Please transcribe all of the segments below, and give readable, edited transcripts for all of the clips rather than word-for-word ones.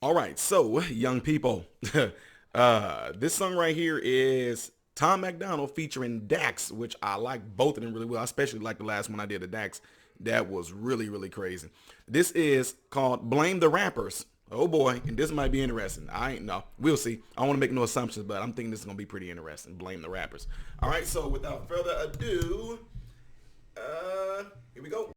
All right, so young people, this song right here is Tom Macdonald featuring DAX, which I like both of them really well. I especially like the last one I did, the DAX. That was really, really crazy. This is called Blame the Rappers. Oh boy, and this might be interesting. I ain't know. We'll see. I don't want to make no assumptions, but I'm thinking this is going to be pretty interesting. Blame the Rappers. All right, so without further ado, here we go.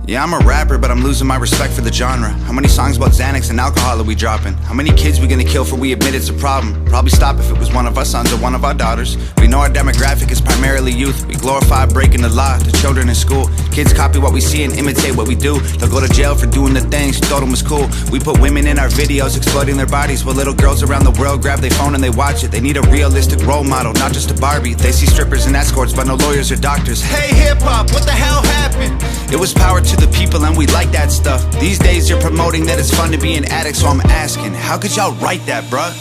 Yeah, I'm a rapper, but I'm losing my respect for the genre. How many songs about Xanax and alcohol are we dropping? How many kids we gonna kill for we admit it's a problem? Probably stop if it was one of our sons or one of our daughters. We know our demographic is primarily youth. We glorify breaking the law to children in school. Kids copy what we see and imitate what we do. They'll go to jail for doing the things you thought them was cool. We put women in our videos exploiting their bodies, while little girls around the world grab their phone and they watch it. They need a realistic role model, not just a Barbie. They see strippers and escorts, but no lawyers or doctors. Hey hip-hop, what the hell happened? It was power to the people and we like that stuff. These days you're promoting that it's fun to be an addict, so I'm asking, how could y'all write that, bruh?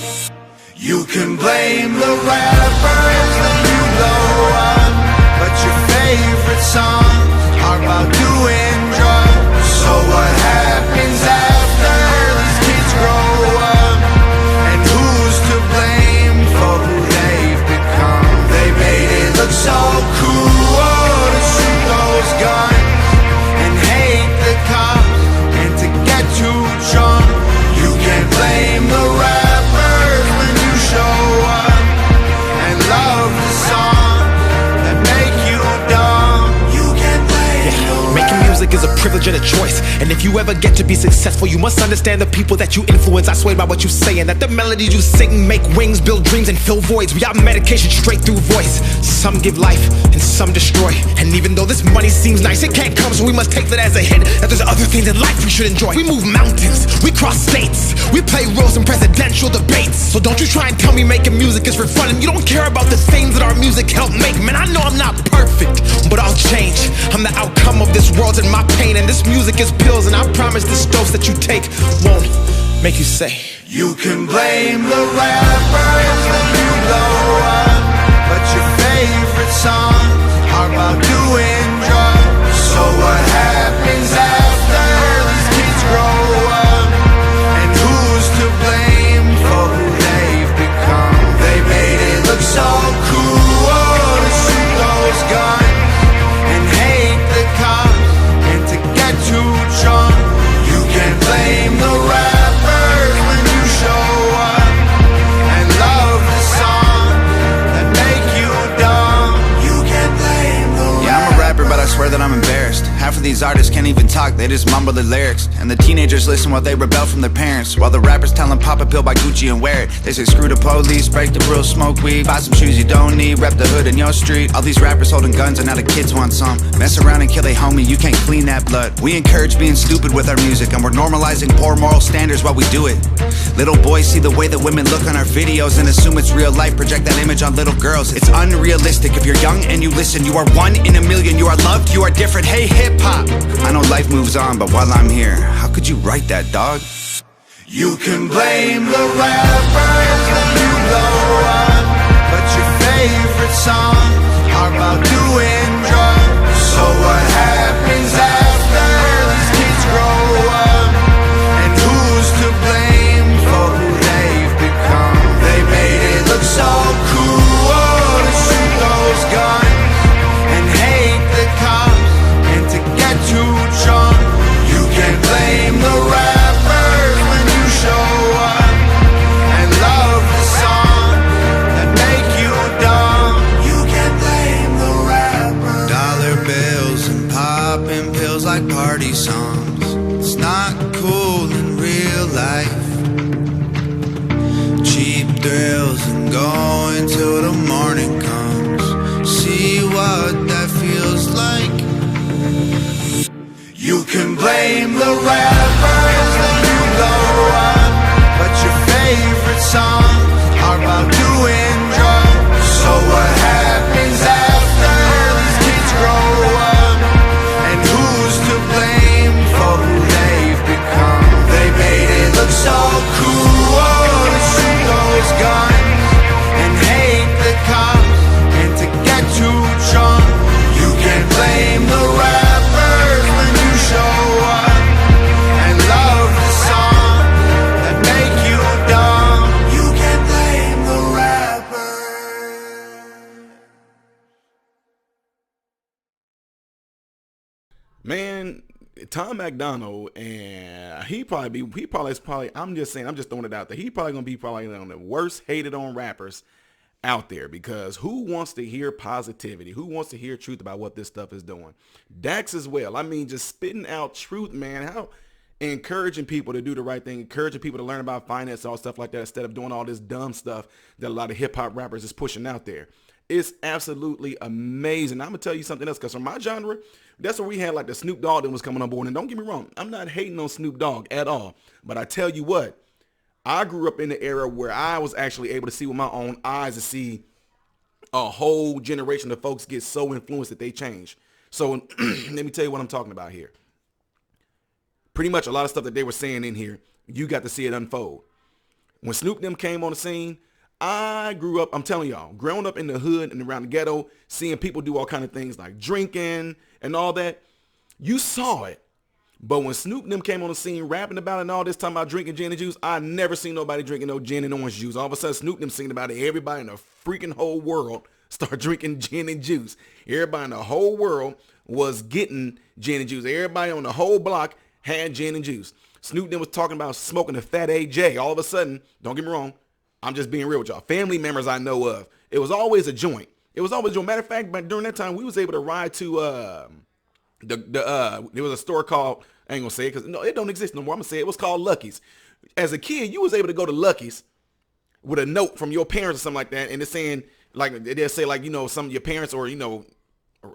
You can blame the rappers when you blow up, but your favorite songs are about doing drugs. So what happens after these kids grow up? And who's to blame for who they've become? They made it look so cool to shoot those guns and hate the cops and to get too drunk. You can't blame the rappers when you show up and love the songs that make you dumb. You can't blame the Making music is a privilege and a choice, and if you ever get to be successful, you must understand the people that you influence. I swear by what you say, and that the melodies you sing make wings, build dreams, and fill voids. We are medication straight through voice. Some give life, and some destroy. And even though this money seems nice, it can't come, so we must take that as a hint that there's other things in life we should enjoy. We move mountains, we cross states, we play roles in presidential debates. So don't you try and tell me making music is for fun and you don't care about the things that our music helped make. Man, I know I'm not perfect, but I'll change. I'm the outcome of this world and my pain, and this music is pills, and I promise this dose that you take won't make you say. You can blame the rappers when you blow up, but your favorite songs are about doing drugs. So what happens after these kids grow up? And who's to blame for who they've become? They made it look so cool to shoot those guns and hate the cops and to get too drunk. You can't blame the rappers when you show up and love the song that make you dumb. You can't blame the rappers. Yeah, I'm a rapper, but I swear that I'm embarrassed. Half of these artists can't even talk, they just mumble their lyrics. And the teenagers listen while they rebel from their parents, while the rappers tell them pop a pill, buy Gucci and wear it. They say screw the police, break the rules, smoke weed, buy some shoes you don't need, rep the hood in your street. All these rappers holding guns and now the kids want some. Mess around and kill a homie, you can't clean that blood. We encourage being stupid with our music, and we're normalizing poor moral standards while we do it. Little boys see the way that women look on our videos and assume it's real life, project that image on little girls. It's unrealistic. If you're young and you listen, you are one in a million. You are loved, you are different. Hey hip-hop, I know life moves on, but while I'm here, how could you write that, dog? You can blame the rappers when you blow up, but your favorite songs are about doing drugs. So what happens after these kids grow up? And who's to blame for who they've become? They made it look so cool to shoot those guns and hate the cops and to get too drunk. You can't blame the rappers when you show up and love the song that make you dumb. You can't blame the rappers. Dollar bills and popping pills like party songs. It's not cool in real life. Cheap thrills and going till the morning comes. See what that feels like. You can blame the rappers when you blow up, but your favorite songs are about doing drugs. So what happens after these kids grow up? And who's to blame for who they've become? They made it look so cool to shoot those guns and hate the cops and to get too drunk. You can't blame the rappers when you show up Man, Tom Macdonald, and I'm just saying, I'm just throwing it out there. He probably gonna be probably one of the worst hated on rappers out there, because who wants to hear positivity? Who wants to hear truth about what this stuff is doing? DAX as well. I mean, just spitting out truth, man. How encouraging people to do the right thing, encouraging people to learn about finance, all stuff like that, instead of doing all this dumb stuff that a lot of hip hop rappers is pushing out there. It's absolutely amazing. I'm gonna tell you something else, because from my genre, that's where we had like the Snoop Dogg that was coming on board. And don't get me wrong, I'm not hating on Snoop Dogg at all. But I tell you what, I grew up in the era where I was actually able to see with my own eyes, to see a whole generation of folks get so influenced that they change. So let me tell you what I'm talking about here. Pretty much a lot of stuff that they were saying in here, you got to see it unfold. When Snoop them came on the scene, I grew up, I'm telling y'all, growing up in the hood and around the ghetto, seeing people do all kind of things like drinking and all that. You saw it. But when Snoop them came on the scene rapping about it and all this, talking about drinking gin and juice, I never seen nobody drinking no gin and orange juice. All of a sudden, Snoop them singing about it. Everybody in the freaking whole world start drinking gin and juice. Everybody in the whole world was getting gin and juice. Everybody on the whole block had gin and juice. Snoop then was talking about smoking a fat AJ. All of a sudden, don't get me wrong, I'm just being real with y'all. Family members I know of, it was always a joint. It was always a joint. Matter of fact, but during that time, we was able to ride to there was a store called, I ain't gonna say it because no, it don't exist no more. I'm gonna say it was called Lucky's. As a kid, you was able to go to Lucky's with a note from your parents or something like that, and it's saying, like, they'll say, like, you know, some of your parents or, you know,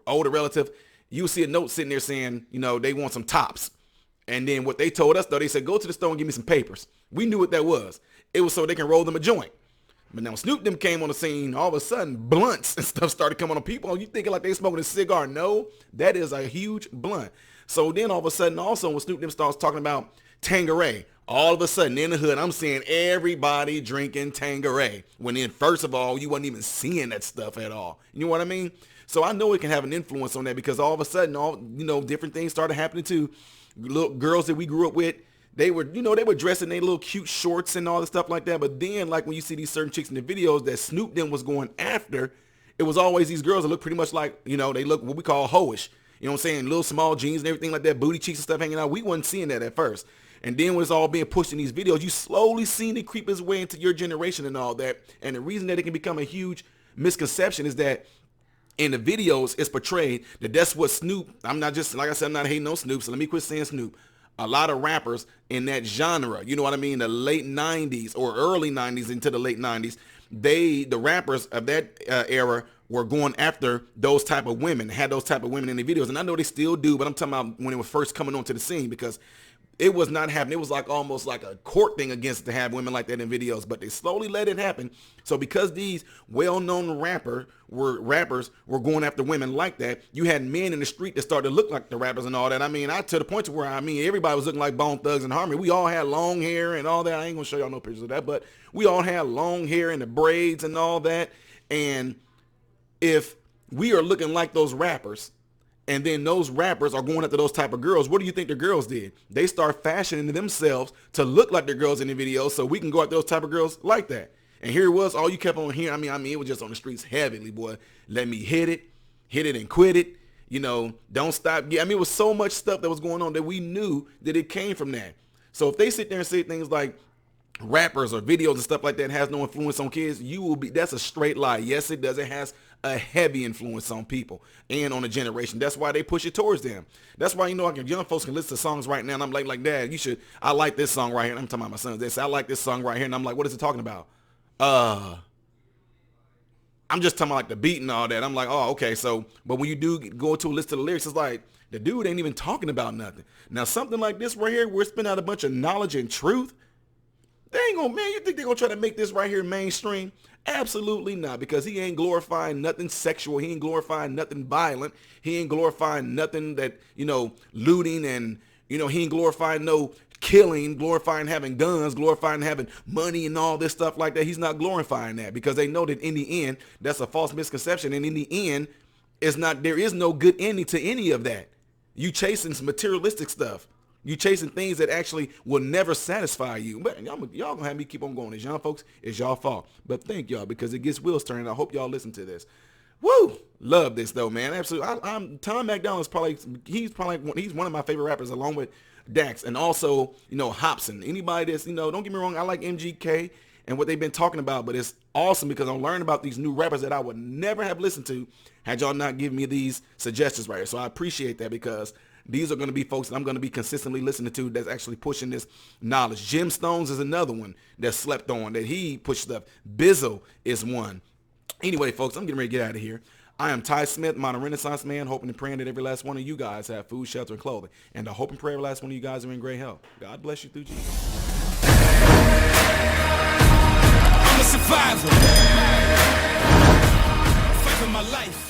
older relative, you see a note sitting there saying, you know, they want some tops. And then what they told us, though, they said, go to the store and give me some papers. We knew what that was. It was so they can roll them a joint. But now Snoop them came on the scene, all of a sudden blunts and stuff started coming on people. You thinking like they smoking a cigar? No, that is a huge blunt. So then all of a sudden, also when Snoop them starts talking about Tanqueray, all of a sudden in the hood, I'm seeing everybody drinking Tanqueray. When then, first of all, you wasn't even seeing that stuff at all. You know what I mean? So I know it can have an influence on that, because all of a sudden, all, you know, different things started happening too. Little girls that we grew up with, they were, you know, they were dressed in their little cute shorts and all the stuff like that. But then, like, when you see these certain chicks in the videos that Snoop them was going after, it was always these girls that look pretty much like, you know, they look what we call hoish. You know what I'm saying? Little small jeans and everything like that, booty cheeks and stuff hanging out. We wasn't seeing that at first. And then when it's all being pushed in these videos, you slowly seen it creep its way into your generation and all that. And the reason that it can become a huge misconception is that in the videos, it's portrayed that that's what Snoop, I'm not just, like I said, I'm not hating on Snoop, so let me quit saying Snoop. A lot of rappers in that genre, you know what I mean, the late 90s or early 90s into the late 90s, the rappers of that era were going after those type of women, had those type of women in the videos. And I know they still do, but I'm talking about when it was first coming onto the scene, because it was not happening. It was like almost like a court thing against to have women like that in videos, but they slowly let it happen. So because these well-known rappers were going after women like that, you had men in the street that started to look like the rappers and all that. I mean, to the point to where, I mean, everybody was looking like Bone Thugs and Harmony. We all had long hair and all that. I ain't gonna show y'all no pictures of that, but we all had long hair and the braids and all that. And if we are looking like those rappers, and then those rappers are going after those type of girls, what do you think the girls did? They start fashioning themselves to look like the girls in the videos, so we can go at those type of girls like that. And here it was, all you kept on hearing. I mean, it was just on the streets heavily, boy. Let me hit it and quit it. You know, don't stop. I mean, it was so much stuff that was going on that we knew that it came from that. So if they sit there and say things like rappers or videos and stuff like that has no influence on kids, that's a straight lie. Yes, it does. It has a heavy influence on people and on a generation. That's why they push it towards them. That's why, you know, young folks can listen to songs right now and I'm like, Dad, I like this song right here. And I'm talking about my sons. They say, I like this song right here. And I'm like, what is it talking about? I'm just talking about like the beat and all that. I'm like, oh, okay. So, but when you do go to a list of the lyrics, it's like the dude ain't even talking about nothing. Now, something like this right here, we're spinning out a bunch of knowledge and truth. They ain't gonna, man, you think they're gonna try to make this right here mainstream? Absolutely not, because he ain't glorifying nothing sexual. He ain't glorifying nothing violent. He ain't glorifying nothing that, you know, looting, and, you know, he ain't glorifying no killing, glorifying having guns, glorifying having money and all this stuff like that. He's not glorifying that, because they know that in the end, that's a false misconception. And in the end, there is no good ending to any of that. You chasing some materialistic stuff. You chasing things that actually will never satisfy you. But y'all gonna have me keep on going. As young folks, it's y'all fault. But thank y'all, because it gets wheels turning. I hope y'all listen to this. Woo! Love this though, man. Absolutely. I'm Tom Macdonald is probably he's one of my favorite rappers along with DAX and also, Hobson. Anybody that's, don't get me wrong, I like MGK and what they've been talking about, but it's awesome because I'm learning about these new rappers that I would never have listened to had y'all not given me these suggestions right here. So I appreciate that because these are going to be folks that I'm going to be consistently listening to that's actually pushing this knowledge. Gemstones is another one that slept on, that he pushed stuff. Bizzle is one. Anyway, folks, I'm getting ready to get out of here. I am Ty Smith, modern Renaissance man, hoping and praying that every last one of you guys have food, shelter, and clothing. And I hope and pray every last one of you guys are in great health. God bless you through Jesus. I'm a survivor. Fighting my life.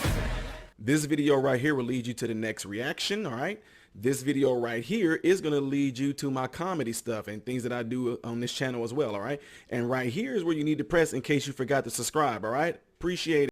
This video right here will lead you to the next reaction, all right? This video right here is going to lead you to my comedy stuff and things that I do on this channel as well, all right? And right here is where you need to press in case you forgot to subscribe, all right? Appreciate it.